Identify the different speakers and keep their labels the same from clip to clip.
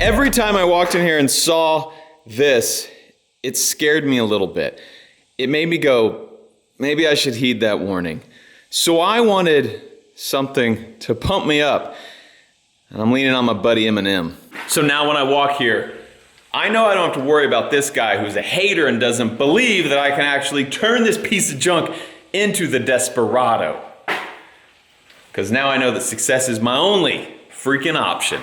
Speaker 1: Every time I walked in here and saw this, it scared me a little bit. It made me go, maybe I should heed that warning. So I wanted something to pump me up, and I'm leaning on my buddy Eminem. So now when I walk here, I know I don't have to worry about this guy who's a hater and doesn't believe that I can actually turn this piece of junk into the Desperado. Because now I know that success is my only freaking option.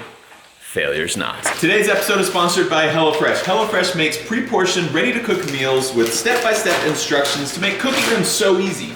Speaker 1: Failure's not. Today's episode is sponsored by HelloFresh. HelloFresh makes pre-portioned, ready-to-cook meals with step-by-step instructions to make cooking them so easy.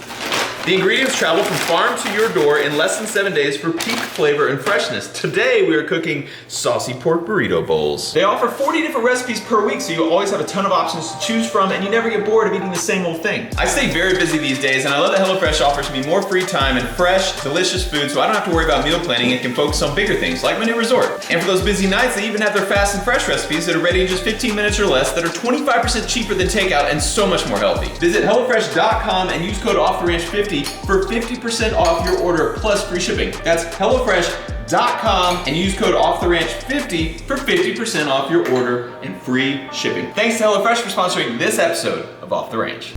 Speaker 1: The ingredients travel from farm to your door in less than 7 days for peak flavor and freshness. Today we are cooking saucy pork burrito bowls. They offer 40 different recipes per week, so you always have a ton of options to choose from and you never get bored of eating the same old thing. I stay very busy these days and I love that HelloFresh offers me more free time and fresh, delicious food so I don't have to worry about meal planning and can focus on bigger things like my new resort. And for those busy nights, they even have their fast and fresh recipes that are ready in just 15 minutes or less that are 25% cheaper than takeout and so much more healthy. Visit HelloFresh.com and use code OffTheRanch50 for 50% off your order plus free shipping. That's HelloFresh.com and use code OffTheRanch50 for 50% off your order and free shipping. Thanks to HelloFresh for sponsoring this episode of Off the Ranch.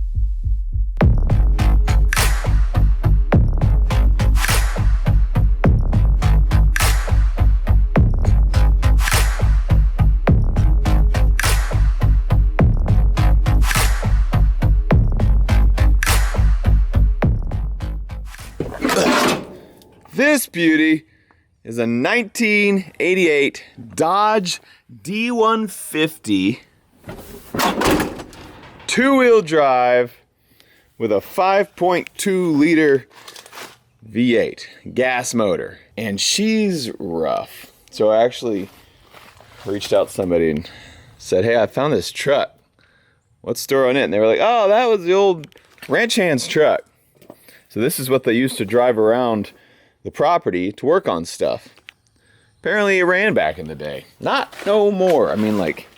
Speaker 1: This beauty is a 1988 Dodge D150 two-wheel drive with a 5.2 liter V8 gas motor, and she's rough. So I actually reached out to somebody and said, hey, I found this truck. What's the story on it? And they were like, oh, that was the old ranch hand's truck. So this is what they used to drive around the property to work on stuff. Apparently it ran back in the day. Not no more. I mean, like,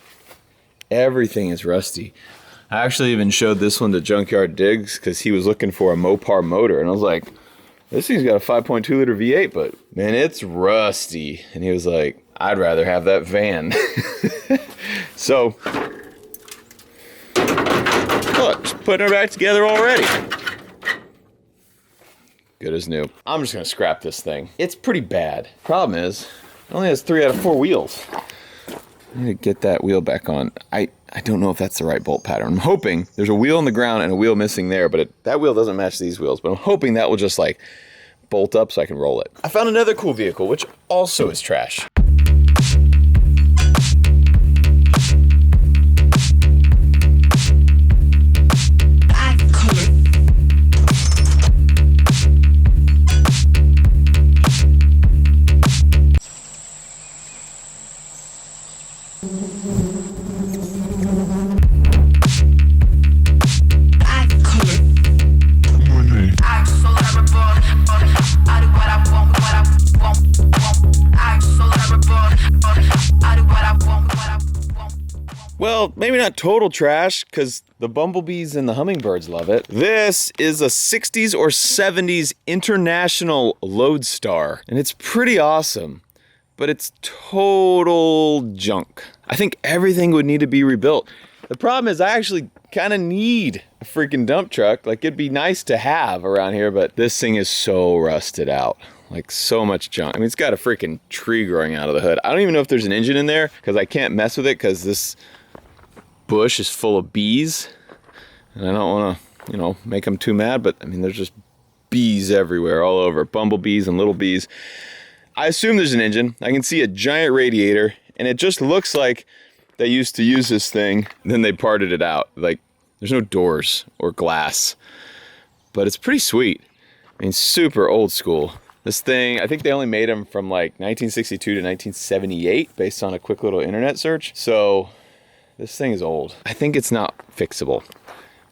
Speaker 1: everything is rusty. I actually even showed this one to Junkyard Diggs because he was looking for a Mopar motor. And I was like, this thing's got a 5.2 liter V8, but man, it's rusty. And he was like, I'd rather have that van. So, look, just putting her back together already. Good as new. I'm just gonna scrap this thing. It's pretty bad. Problem is, it only has 3 out of 4 wheels. I need to get that wheel back on. I don't know if that's the right bolt pattern. I'm hoping there's a wheel on the ground and a wheel missing there, but that wheel doesn't match these wheels. But I'm hoping that will just like bolt up so I can roll it. I found another cool vehicle, which also is trash. Well, maybe not total trash, because the bumblebees and the hummingbirds love it. This is a 60s or 70s International Lodestar, and it's pretty awesome, but it's total junk. I think everything would need to be rebuilt. The problem is I actually kind of need a freaking dump truck. Like, it'd be nice to have around here, but this thing is so rusted out. Like, so much junk. I mean, it's got a freaking tree growing out of the hood. I don't even know if there's an engine in there, because I can't mess with it, because this bush is full of bees, and I don't want to, make them too mad, but I mean, there's just bees everywhere, all over, bumblebees and little bees. I assume there's an engine. I can see a giant radiator, and it just looks like they used to use this thing, then they parted it out. Like, there's no doors or glass, but it's pretty sweet. I mean, super old school. This thing, I think they only made them from like 1962 to 1978 based on a quick little internet search. So this thing is old. I think it's not fixable.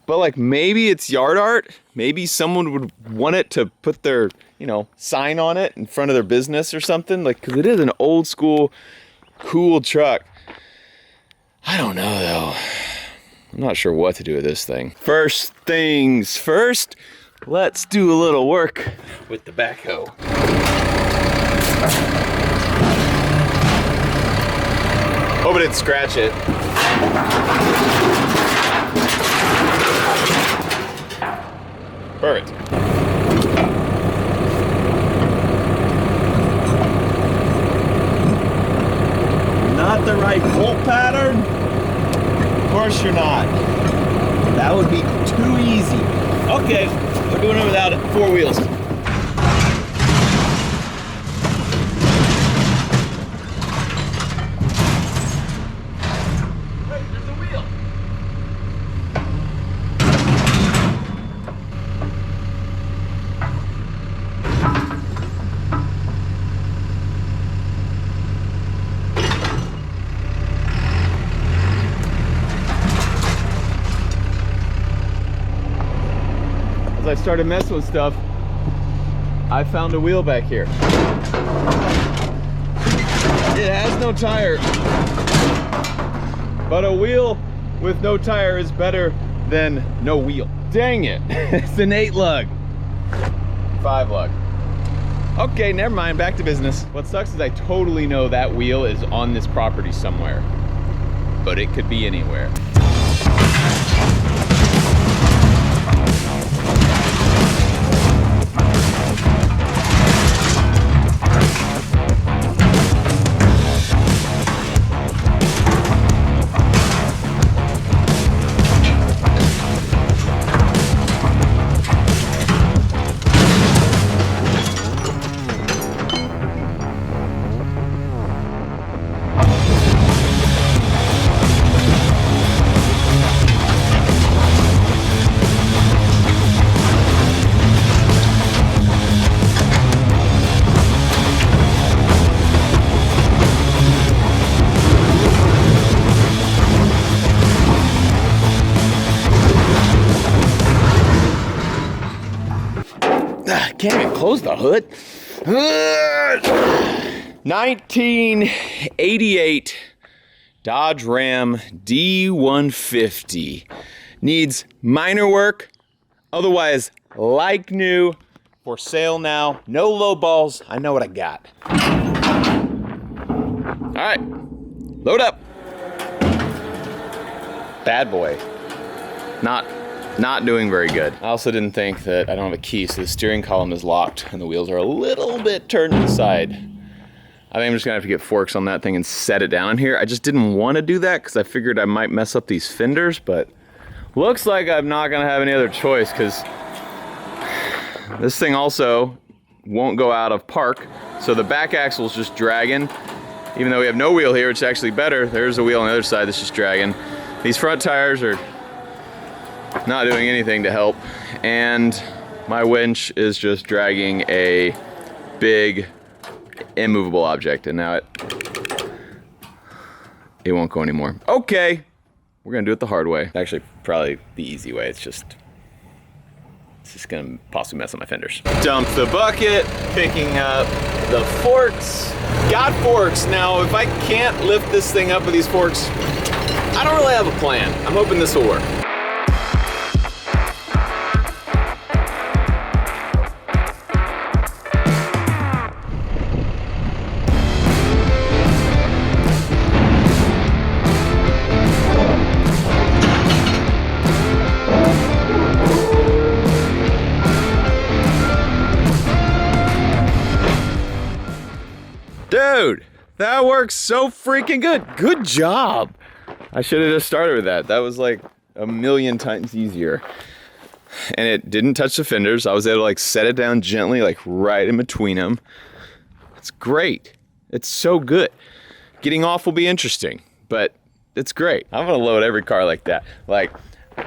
Speaker 1: But like, maybe it's yard art. Maybe someone would want it to put their, sign on it in front of their business or something. Like, cause it is an old school, cool truck. I don't know though. I'm not sure what to do with this thing. First things first, let's do a little work with the backhoe. Hope it didn't scratch it. Perfect. Not the right bolt pattern? Of course you're not. That would be too easy. Okay, we're doing it without it. 4 wheels. As I started messing with stuff, I found a wheel back here. It has no tire, but a wheel with no tire is better than no wheel. Dang it, it's an 8 lug. 5 lug. Okay, never mind, back to business. What sucks is I totally know that wheel is on this property somewhere, but it could be anywhere. Can't even close the hood. 1988 Dodge Ram D150. Needs minor work, otherwise like new, for sale now. No low balls, I know what I got. All right, load up. Bad boy. Not doing very good. I also didn't think that I don't have a key, so the steering column is locked and the wheels are a little bit turned to the side. I think I'm just gonna have to get forks on that thing and set it down in here. I just didn't want to do that because I figured I might mess up these fenders, but looks like I'm not gonna have any other choice because this thing also won't go out of park. So the back axle's just dragging. Even though we have no wheel here, it's actually better. There's a wheel on the other side that's just dragging. These front tires are not doing anything to help, and my winch is just dragging a big immovable object, and now it won't go anymore. Okay, we're gonna do it the hard way. Actually, probably the easy way. It's just gonna possibly mess up my fenders. Dump the bucket, picking up the forks. Got forks. Now, if I can't lift this thing up with these forks, I don't really have a plan. I'm hoping this will work. Dude, that works so freaking good. Good job. I should have just started with that. That was like a million times easier. And it didn't touch the fenders. I was able to like set it down gently, like right in between them. It's great. It's so good. Getting off will be interesting, but it's great. I'm gonna load every car like that. Like,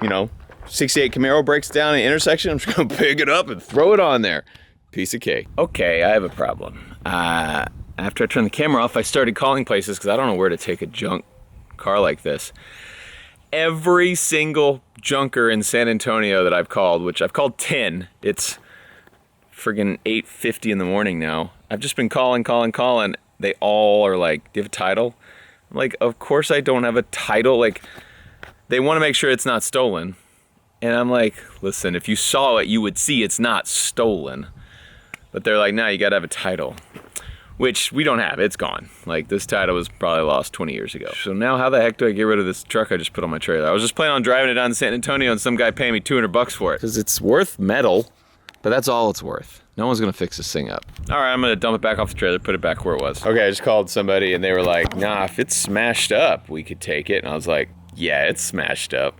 Speaker 1: you know, 68 Camaro breaks down in the intersection. I'm just gonna pick it up and throw it on there. Piece of cake. Okay, I have a problem. After I turned the camera off, I started calling places because I don't know where to take a junk car like this. Every single junker in San Antonio that I've called, which I've called 10, it's friggin' 8:50 in the morning now. I've just been calling. They all are like, do you have a title? I'm like, of course I don't have a title. Like, they want to make sure it's not stolen. And I'm like, listen, if you saw it, you would see it's not stolen. But they're like, nah, you gotta have a title. which we don't have, it's gone. Like this title was probably lost 20 years ago. So now how the heck do I get rid of this truck I just put on my trailer? I was just planning on driving it down to San Antonio and some guy paying me 200 bucks for it. Cause it's worth metal, but that's all it's worth. No one's gonna fix this thing up. All right, I'm gonna dump it back off the trailer, put it back where it was. Okay, I just called somebody and they were like, nah, if it's smashed up, we could take it. And I was like, yeah, it's smashed up.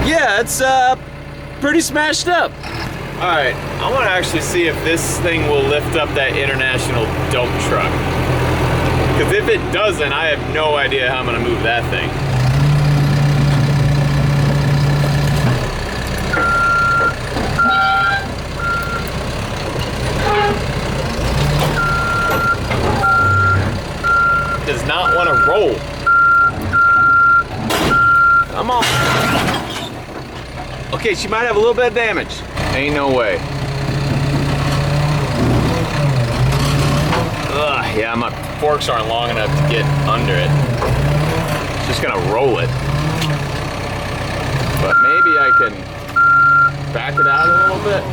Speaker 1: Yeah, it's pretty smashed up. All right, I want to actually see if this thing will lift up that international dump truck. Because if it doesn't, I have no idea how I'm gonna move that thing. Does not want to roll. Come on. Okay, she might have a little bit of damage. Ain't no way. Ugh, yeah, my forks aren't long enough to get under it. Just gonna roll it. But maybe I can back it out a little bit.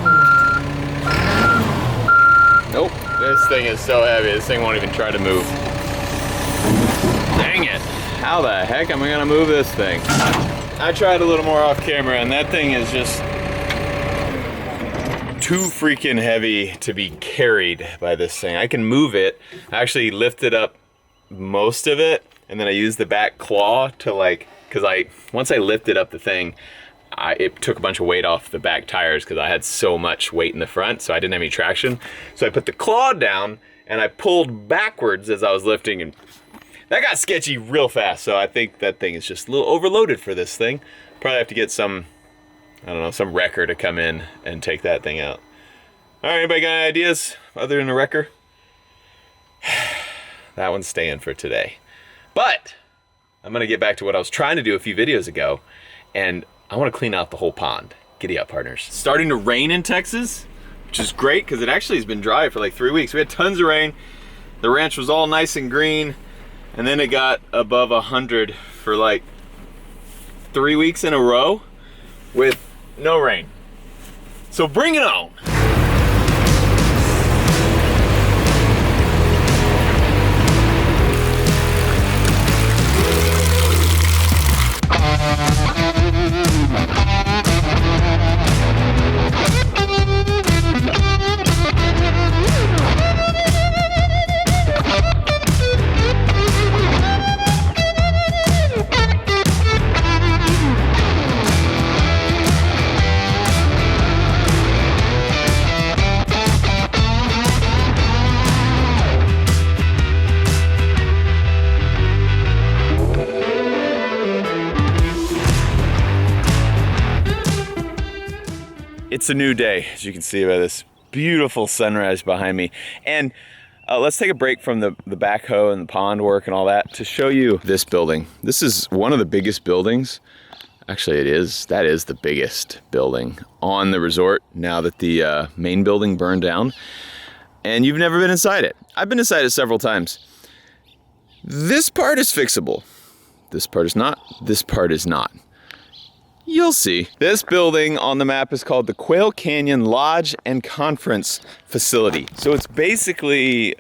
Speaker 1: Nope, this thing is so heavy, this thing won't even try to move. Dang it. How the heck am I gonna move this thing? I tried a little more off camera and that thing is just too freaking heavy to be carried by this thing. I can move it. I actually lifted up most of it and then I used the back claw to like, once I lifted up the thing, it took a bunch of weight off the back tires because I had so much weight in the front, so I didn't have any traction. So I put the claw down and I pulled backwards as I was lifting, and that got sketchy real fast. So I think that thing is just a little overloaded for this thing. Probably have to get some, I don't know, some wrecker to come in and take that thing out. All right, anybody got any ideas other than a wrecker? That one's staying for today. But I'm gonna get back to what I was trying to do a few videos ago, and I wanna clean out the whole pond. Giddy up, partners. It's starting to rain in Texas, which is great because it actually has been dry for like 3 weeks. We had tons of rain. The ranch was all nice and green, and then it got above 100 for like 3 weeks in a row with no rain. So bring it on. It's a new day, as you can see by this beautiful sunrise behind me. And let's take a break from the backhoe and the pond work and all that to show you this building. This is one of the biggest buildings. Actually, that is the biggest building on the resort now that the main building burned down. And you've never been inside it. I've been inside it several times. This part is fixable. This part is not. This part is not. You'll see. This building on the map is called the Quail Canyon Lodge and Conference Facility. So it's basically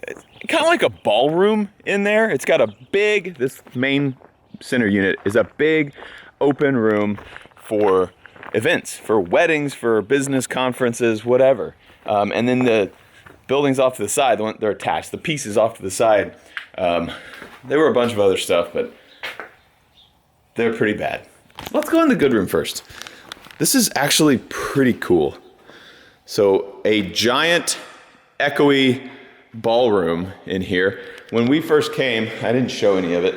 Speaker 1: kind of like a ballroom in there. It's got this main center unit is a big open room for events, for weddings, for business conferences, whatever. And then the buildings off to the side, they're attached, the pieces off to the side, there were a bunch of other stuff, but they're pretty bad. Let's go in the good room first. This is actually pretty cool. So a giant echoey ballroom in here. When we first came, I didn't show any of it.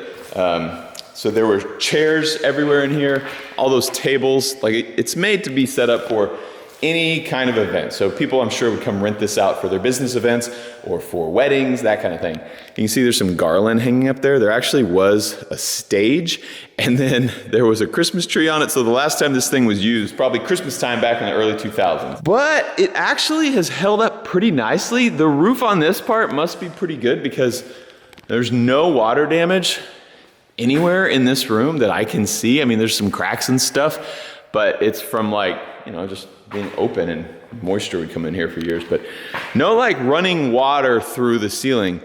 Speaker 1: So there were chairs everywhere in here, all those tables. Like it's made to be set up for any kind of event. So people, I'm sure, would come rent this out for their business events or for weddings, that kind of thing. You can see there's some garland hanging up there. There actually was a stage, and then there was a Christmas tree on it. So the last time this thing was used, probably Christmas time back in the early 2000s. But it actually has held up pretty nicely. The roof on this part must be pretty good because there's no water damage anywhere in this room that I can see. I mean, there's some cracks and stuff, but it's from like, you know, just being open, and moisture would come in here for years, but no like running water through the ceiling,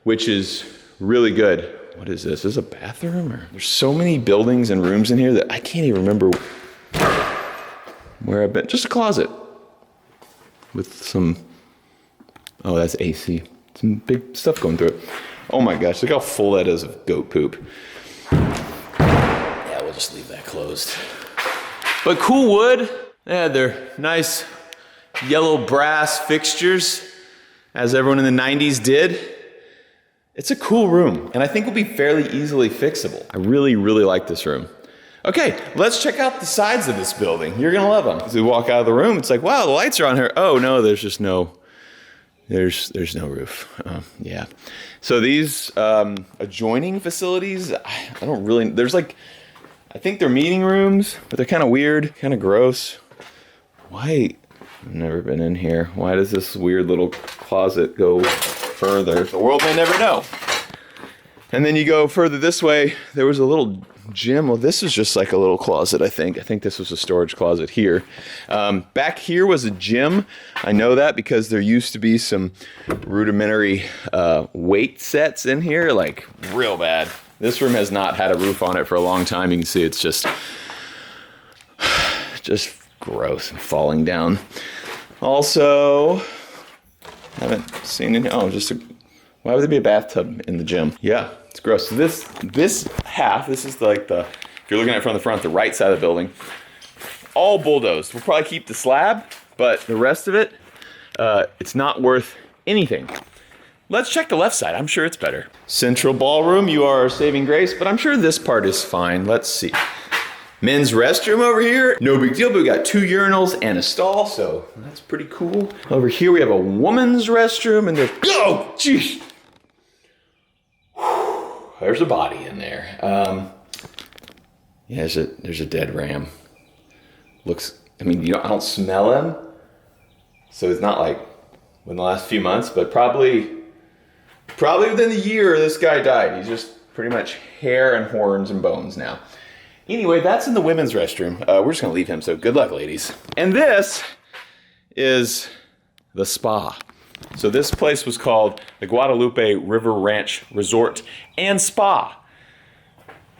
Speaker 1: which is really good. What is this? Is this a bathroom? Or there's so many buildings and rooms in here that I can't even remember where I've been. Just a closet with some, oh, that's AC. Some big stuff going through it. Oh my gosh, look how full that is of goat poop. Yeah, we'll just leave that closed. But cool wood. They had their nice yellow brass fixtures, as everyone in the 90s did. It's a cool room, and I think will be fairly easily fixable. I really, really like this room. Okay, let's check out the sides of this building. You're gonna love them. As we walk out of the room, it's like, wow, the lights are on here. Oh no, there's just no, there's no roof. Yeah. So these adjoining facilities, I don't really, there's like, I think they're meeting rooms, but they're kind of weird, kind of gross. Why? I've never been in here. Why does this weird little closet go further? The world may never know. And then you go further this way, there was a little gym. Well, this is just like a little closet, I think. I think this was a storage closet here. Back here was a gym. I know that because there used to be some rudimentary weight sets in here, like real bad. This room has not had a roof on it for a long time. You can see it's just gross and falling down. Also, haven't seen any, oh, why would there be a bathtub in the gym? Yeah, it's gross. So this half, this is like if you're looking at it from the front, the right side of the building, all bulldozed. We'll probably keep the slab, but the rest of it, it's not worth anything. Let's check the left side. I'm sure it's better. Central ballroom, you are saving grace, but I'm sure this part is fine. Let's see. Men's restroom over here. No big deal, but we got 2 urinals and a stall, so that's pretty cool. Over here we have a woman's restroom, and there's, oh, jeez. There's a body in there. Yeah, there's a dead ram. Looks, I mean, I don't smell him, so it's not like in the last few months, but probably within the year this guy died. He's just pretty much hair and horns and bones now. Anyway, that's in the women's restroom. We're just gonna leave him, so good luck, ladies. And this is the spa. So this place was called the Guadalupe River Ranch Resort and Spa.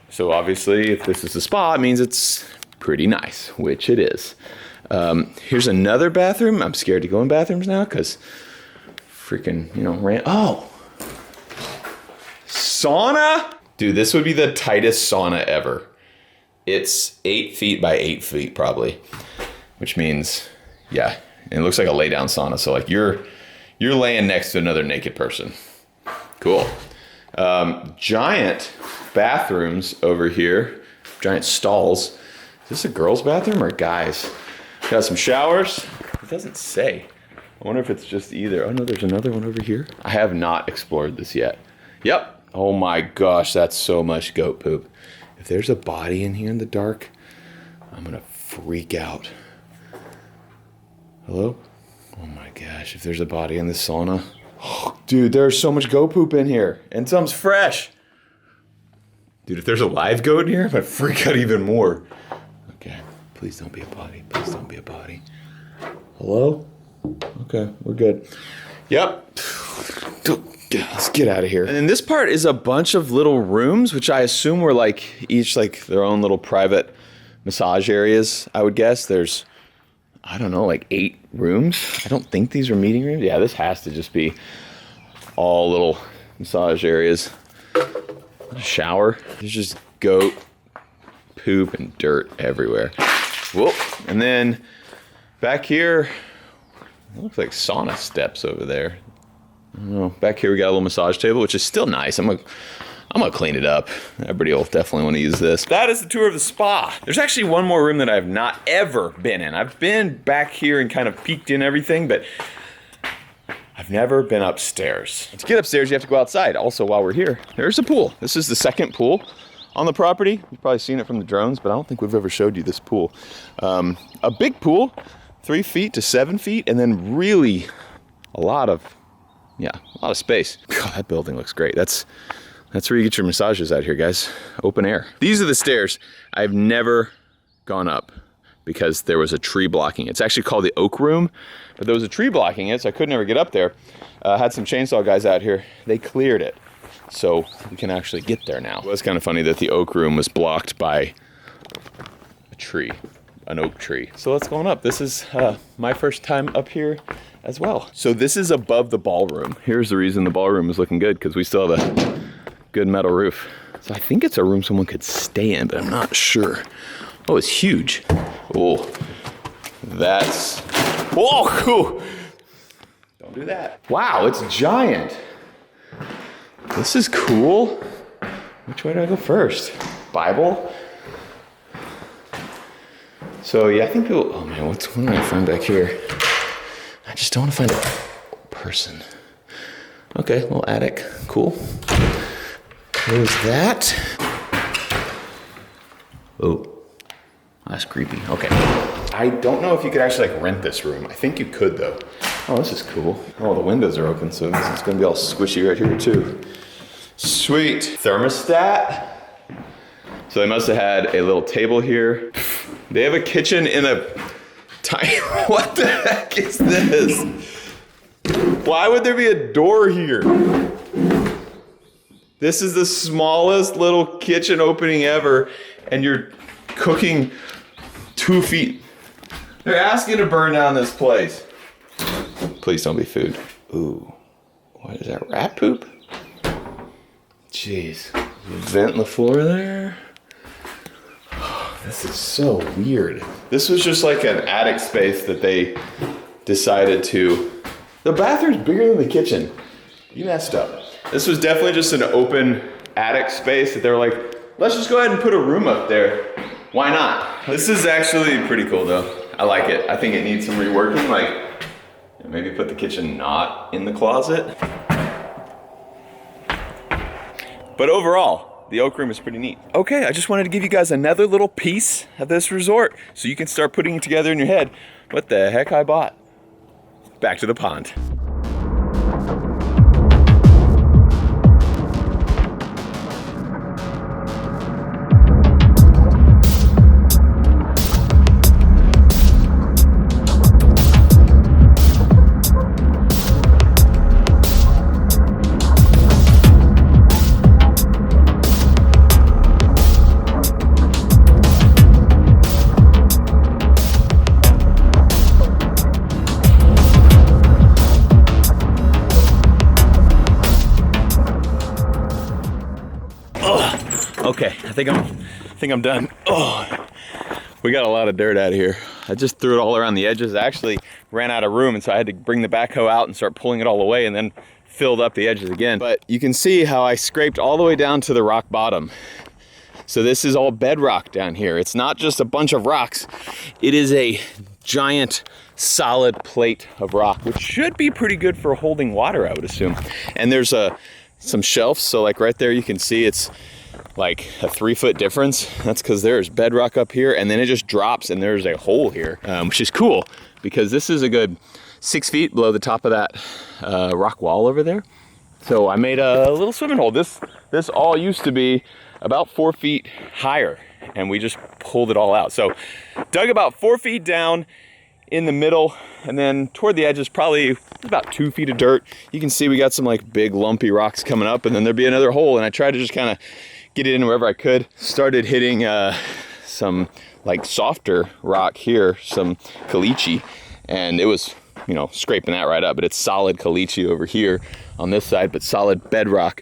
Speaker 1: So obviously, if this is a spa, it means it's pretty nice, which it is. Here's another bathroom. I'm scared to go in bathrooms now, because freaking, oh! Sauna? Dude, this would be the tightest sauna ever. It's 8 feet by 8 feet probably, which means, yeah, it looks like a lay down sauna. So like you're laying next to another naked person. Cool. Giant bathrooms over here, giant stalls. Is this a girl's bathroom or guys? Got some showers. It doesn't say. I wonder if it's just either. Oh no, there's another one over here. I have not explored this yet. Yep. Oh my gosh, that's so much goat poop. If there's a body in here in the dark, I'm gonna freak out. Hello? Oh my gosh, if there's a body in this sauna. Oh, dude, there's so much goat poop in here, and some's fresh. Dude, if there's a live goat in here, I'm gonna freak out even more. Okay, please don't be a body. Please don't be a body. Hello? Okay, we're good. Yep. Let's get out of here. And then this part is a bunch of little rooms, which I assume were like each like their own little private massage areas, I would guess. There's, I don't know, like 8 rooms. I don't think these are meeting rooms. Yeah, this has to just be all little massage areas. Shower. There's just goat poop and dirt everywhere. Whoop. And then back here, it looks like sauna steps over there. I don't know. Back here we got a little massage table, which is still nice. I'm I'm gonna clean it up. Everybody will definitely want to use this. That is the tour of the spa. There's actually one more room that I've not ever been in. I've been back here and kind of peeked in everything, but I've never been upstairs. To get upstairs, you have to go outside. Also, while we're here, there's a pool. This is the second pool on the property. You've probably seen it from the drones, but I don't think we've ever showed you this pool. A big pool, 3 feet to 7 feet, and then really a lot of space. God, that building looks great. That's where you get your massages out here, guys. Open air. These are the stairs. I've never gone up because there was a tree blocking it. It's actually called the Oak Room, but there was a tree blocking it, so I could never get up there. Had some chainsaw guys out here. They cleared it, so we can actually get there now. It was kind of funny that the Oak Room was blocked by a tree, an oak tree. So let's go on up. This is my first time up here as well. So this is above the ballroom. Here's the reason the ballroom is looking good, because we still have a good metal roof. So I think it's a room someone could stay in, but I'm not sure. Oh, it's huge. Oh, that's, whoa, cool. Don't do that. Wow, it's giant. This is cool. Which way do I go first? Bible? So yeah, I think people, oh man, what do I find back here? I just don't want to find a person. Okay, little attic, cool. Close that. Oh. That's creepy. Okay. I don't know if you could actually like rent this room. I think you could though. Oh, this is cool. Oh, the windows are open, so it's gonna be all squishy right here too. Sweet. Thermostat. So they must have had a little table here. They have a kitchen in a tiny, what the heck is this? Why would there be a door here? This is the smallest little kitchen opening ever, and you're cooking 2 feet. They're asking to burn down this place. Please don't be food. Ooh, what is that, rat poop? Jeez, vent in the floor there. Oh, this is so weird. This was just like an attic space that they decided to. The bathroom's bigger than the kitchen. You messed up. This was definitely just an open attic space that they were like, let's just go ahead and put a room up there. Why not? This is actually pretty cool though. I like it. I think it needs some reworking, like maybe put the kitchen not in the closet. But overall, the Oak Room is pretty neat. Okay, I just wanted to give you guys another little piece of this resort so you can start putting it together in your head what the heck I bought. Back to the pond. Okay, I think I'm done. Oh, we got a lot of dirt out of here. I just threw it all around the edges. I actually ran out of room, and so I had to bring the backhoe out and start pulling it all away, and then filled up the edges again. But you can see how I scraped all the way down to the rock bottom. So this is all bedrock down here. It's not just a bunch of rocks. It is a giant solid plate of rock, which should be pretty good for holding water, I would assume. And there's some shelves, so like right there you can see it's like a 3-foot difference. That's because there's bedrock up here, and then it just drops and there's a hole here, which is cool because this is a good 6 feet below the top of that rock wall over there. So I made a little swimming hole. This all used to be about 4 feet higher, and we just pulled it all out. So dug about 4 feet down in the middle, and then toward the edges probably about 2 feet of dirt. You can see we got some like big lumpy rocks coming up, and then there'd be another hole, and I tried to just kind of get it in wherever I could. Started hitting some like softer rock here, some caliche, and it was, you know, scraping that right up, but it's solid caliche over here on this side, but solid bedrock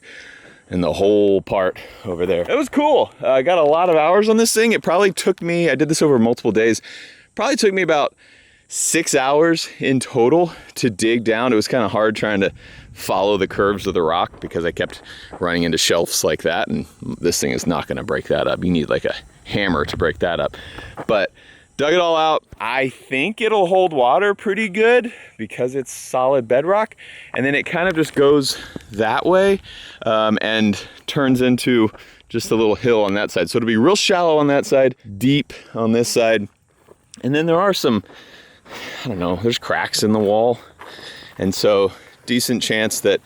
Speaker 1: in the whole part over there. It was cool. I got a lot of hours on this thing. It probably took me, I did this over multiple days, probably took me about 6 hours in total to dig down. It was kind of hard trying to follow the curves of the rock because I kept running into shelves like that, and this thing is not gonna break that up. You need like a hammer to break that up. But dug it all out. I think it'll hold water pretty good because it's solid bedrock. And then it kind of just goes that way and turns into just a little hill on that side. So it'll be real shallow on that side, deep on this side. And then there are some, I don't know, there's cracks in the wall. And so decent chance that,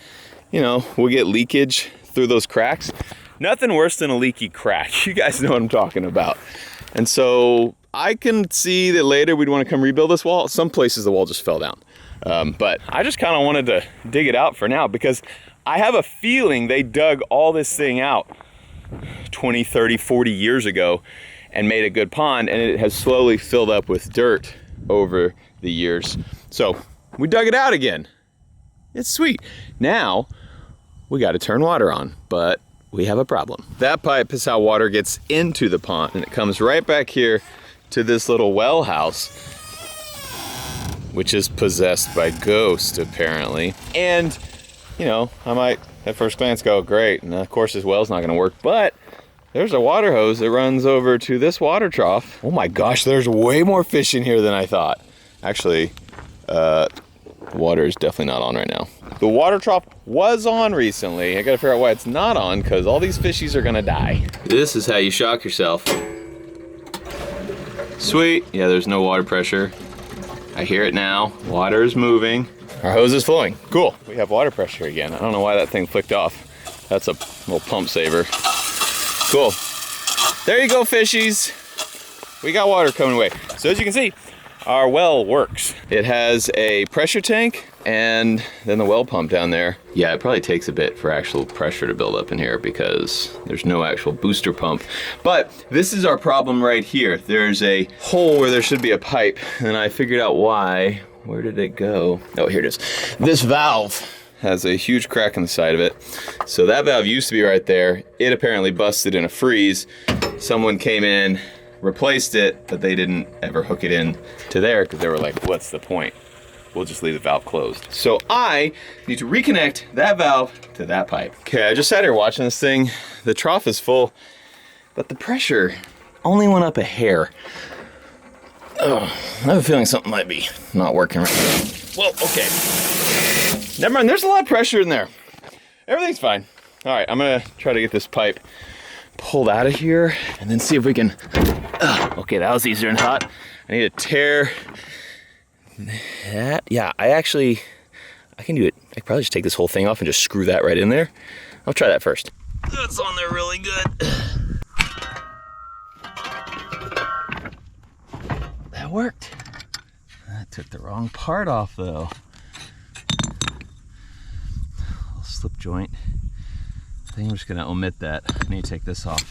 Speaker 1: you know, we'll get leakage through those cracks. Nothing worse than a leaky crack. You guys know what I'm talking about. And so I can see that later we'd want to come rebuild this wall. Some places the wall just fell down. But I just kind of wanted to dig it out for now because I have a feeling they dug all this thing out 20, 30, 40 years ago and made a good pond, and it has slowly filled up with dirt over the years. So we dug it out again. It's sweet. Now we got to turn water on, but we have a problem. That pipe is how water gets into the pond, and it comes right back here to this little well house, which is possessed by ghosts apparently. And you know, I might at first glance go, great, and of course this well's not gonna work, but there's a water hose that runs over to this water trough. Oh my gosh, there's way more fish in here than I thought. Actually, the water is definitely not on right now. The water trough was on recently. I gotta figure out why it's not on, because all these fishies are gonna die. This is how you shock yourself. Sweet, yeah, there's no water pressure. I hear it now, water is moving. Our hose is flowing, cool. We have water pressure again. I don't know why that thing flicked off. That's a little pump saver. Cool. There you go, fishies. We got water coming away. So as you can see, our well works. It has a pressure tank and then the well pump down there. Yeah, it probably takes a bit for actual pressure to build up in here because there's no actual booster pump. But this is our problem right here. There's a hole where there should be a pipe, and I figured out why. Where did it go? Oh, here it is. This valve has a huge crack in the side of it. So that valve used to be right there. It apparently busted in a freeze. Someone came in, replaced it, but they didn't ever hook it in to there because they were like, what's the point? We'll just leave the valve closed. So I need to reconnect that valve to that pipe. Okay, I just sat here watching this thing. The trough is full, but the pressure only went up a hair. Oh, I have a feeling something might be not working right now. Well, okay. Never mind, there's a lot of pressure in there. Everything's fine. All right, I'm gonna try to get this pipe pulled out of here and then see if we can, okay, that was easier than hot. I need to tear that. Yeah, I can do it. I could probably just take this whole thing off and just screw that right in there. I'll try that first. That's on there really good. That worked. That took the wrong part off though. Little slip joint. I think I'm just gonna omit that. I need to take this off.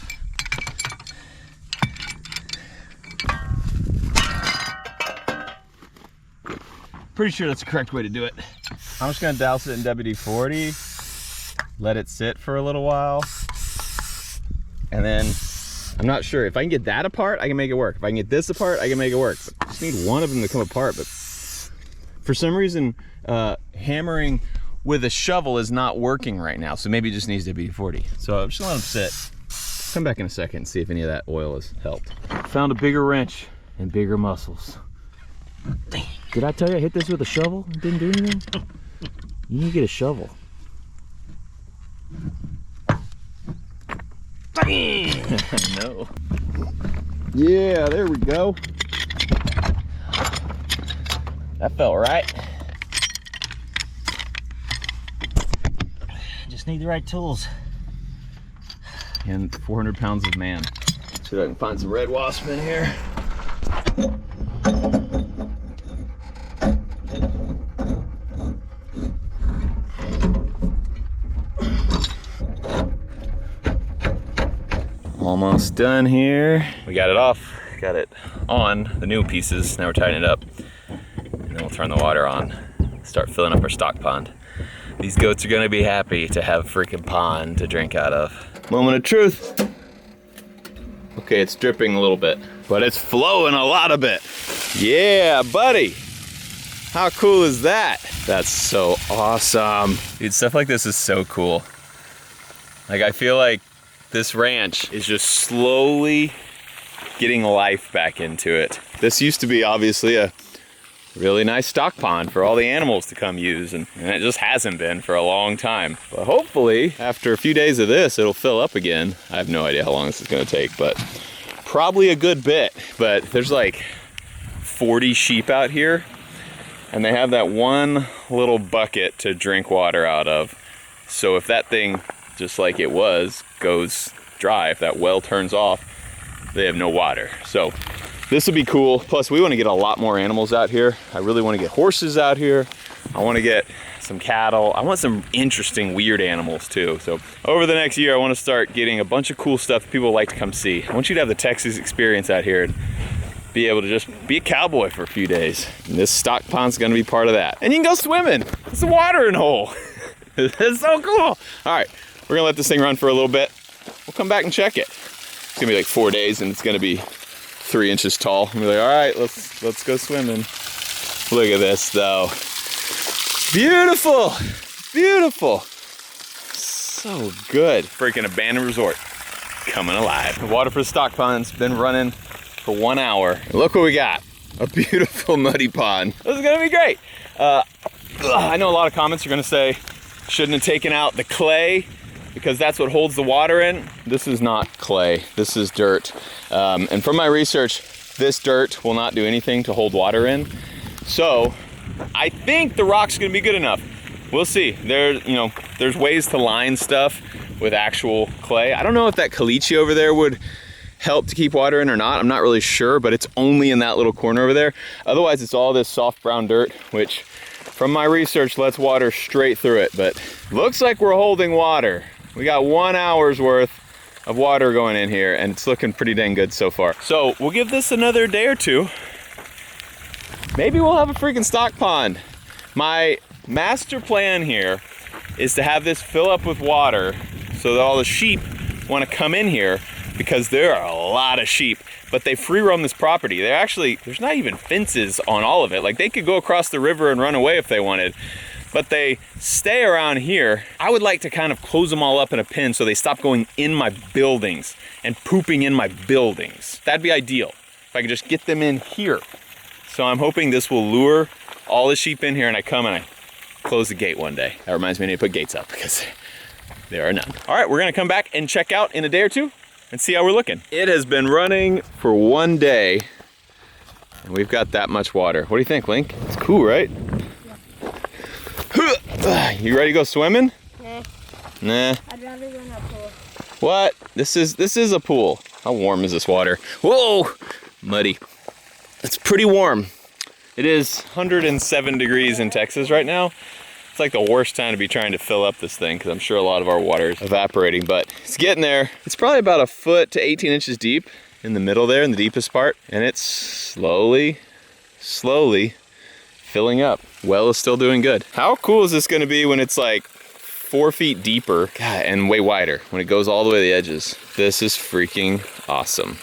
Speaker 1: Pretty sure that's the correct way to do it. I'm just gonna douse it in WD-40, let it sit for a little while, and then I'm not sure. If I can get that apart, I can make it work. If I can get this apart, I can make it work. But I just need one of them to come apart, but for some reason, hammering with a shovel is not working right now, so maybe it just needs WD-40. So I'm just gonna let them sit. Come back in a second and see if any of that oil has helped. Found a bigger wrench and bigger muscles. Dang. Did I tell you I hit this with a shovel? It didn't do anything? You need to get a shovel. I know. Yeah, there we go. That felt right. Just need the right tools. And 400 pounds of man. See if I can find some red wasp in here. Almost done here. We got it off, got it on the new pieces. Now we're tightening it up. And then we'll turn the water on, start filling up our stock pond. These goats are gonna be happy to have a freaking pond to drink out of. Moment of truth. Okay, it's dripping a little bit, but it's flowing a lot of it. Yeah, buddy. How cool is that? That's so awesome. Dude, stuff like this is so cool. Like, I feel like this ranch is just slowly getting life back into it. This used to be obviously a really nice stock pond for all the animals to come use, and it just hasn't been for a long time. But hopefully, after a few days of this, it'll fill up again. I have no idea how long this is gonna take, but probably a good bit. But there's like 40 sheep out here, and they have that one little bucket to drink water out of. So if that thing, just like it was, goes dry, if that well turns off, they have no water. So this will be cool. Plus, we want to get a lot more animals out here. I really want to get horses out here. I want to get some cattle. I want some interesting, weird animals too. So over the next year, I want to start getting a bunch of cool stuff that people like to come see. I want you to have the Texas experience out here and be able to just be a cowboy for a few days. And this stock pond's going to be part of that. And you can go swimming. It's a watering hole. It's so cool. All right, we're going to let this thing run for a little bit. We'll come back and check it. It's going to be like 4 days, and it's going to be 3 inches tall. I'm like, all right, let's go swimming. Look at this though. Beautiful, beautiful. So good. Freaking abandoned resort coming alive. The water for the stock pond's been running for 1 hour. Look what we got. A beautiful muddy pond. This is gonna be great. I know a lot of comments are gonna say, shouldn't have taken out the clay because that's what holds the water in. This is not clay, this is dirt. And from my research, this dirt will not do anything to hold water in. So I think the rock's gonna be good enough. We'll see. There's ways to line stuff with actual clay. I don't know if that caliche over there would help to keep water in or not. I'm not really sure, but it's only in that little corner over there. Otherwise, it's all this soft brown dirt, which from my research lets water straight through it. But looks like we're holding water. We got 1 hour's worth of water going in here, and it's looking pretty dang good so far. So we'll give this another day or two. Maybe we'll have a freaking stock pond. My master plan here is to have this fill up with water so that all the sheep want to come in here, because there are a lot of sheep, but they free roam this property. There's not even fences on all of it. Like, they could go across the river and run away if they wanted, but they stay around here. I would like to kind of close them all up in a pen so they stop going in my buildings and pooping in my buildings. That'd be ideal, if I could just get them in here. So I'm hoping this will lure all the sheep in here, and I come and I close the gate one day. That reminds me, I need to put gates up because there are none. All right, we're gonna come back and check out in a day or two and see how we're looking. It has been running for 1 day, and we've got that much water. What do you think, Link? It's cool, right? Yeah. You ready to go swimming? Nah.
Speaker 2: I'd rather go in a pool.
Speaker 1: What? This is a pool. How warm is this water? Whoa! Muddy. It's pretty warm. It is 107 degrees in Texas right now. It's like the worst time to be trying to fill up this thing, because I'm sure a lot of our water is evaporating, but it's getting there. It's probably about 1 foot to 18 inches deep in the middle there, in the deepest part, and it's slowly filling up. Well is still doing good. How cool is this gonna be when it's like 4 feet deeper, God, and way wider, when it goes all the way to the edges? This is freaking awesome.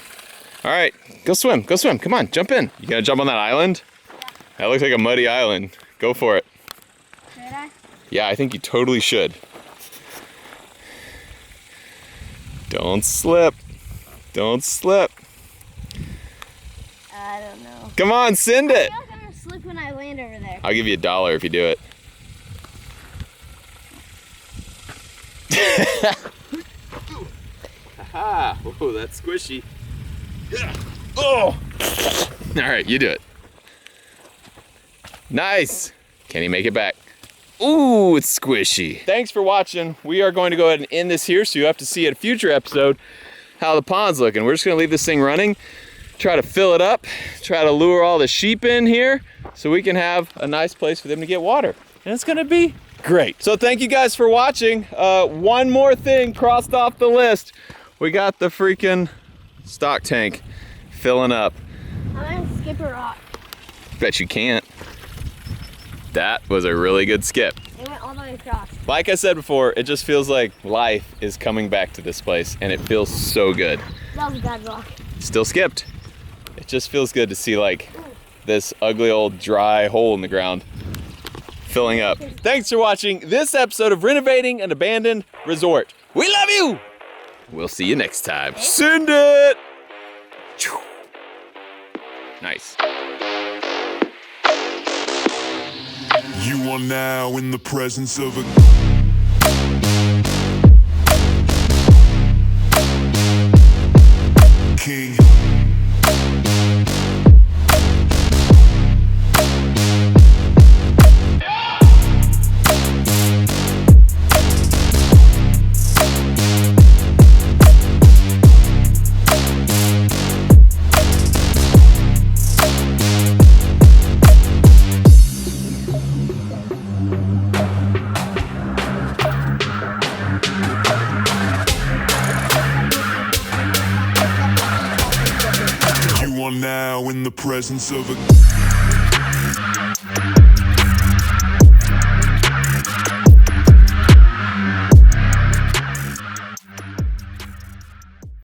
Speaker 1: All right, go swim, come on, jump in. You gonna jump on that island? That looks like a muddy island. Go for it.
Speaker 2: Should I?
Speaker 1: Yeah, I think you totally should. Don't slip. Don't slip.
Speaker 2: I don't know.
Speaker 1: Come on, send it.
Speaker 2: I feel like I'm gonna slip when I land over there.
Speaker 1: I'll give you $1 if you do it. Haha. Whoa, that's squishy. Oh! All right, you do it. Nice. Can he make it back? Ooh, it's squishy. Thanks for watching. We are going to go ahead and end this here, so you have to see at a future episode how the pond's looking. We're just gonna leave this thing running, try to fill it up, try to lure all the sheep in here so we can have a nice place for them to get water. And it's gonna be great. So thank you guys for watching. One more thing crossed off the list. We got the freaking stock tank filling up.
Speaker 2: I'm gonna skip a rock.
Speaker 1: Bet you can't. That was a really good skip.
Speaker 2: It went all the way across.
Speaker 1: Like I said before, it just feels like life is coming back to this place, and it feels so good.
Speaker 2: That was a bad rock.
Speaker 1: Still skipped. It just feels good to see like this ugly old dry hole in the ground filling up. Thanks for watching this episode of Renovating an Abandoned Resort. We love you! We'll see you next time. Send it! Nice.
Speaker 3: You are now in the presence of a king. You are now in the presence of a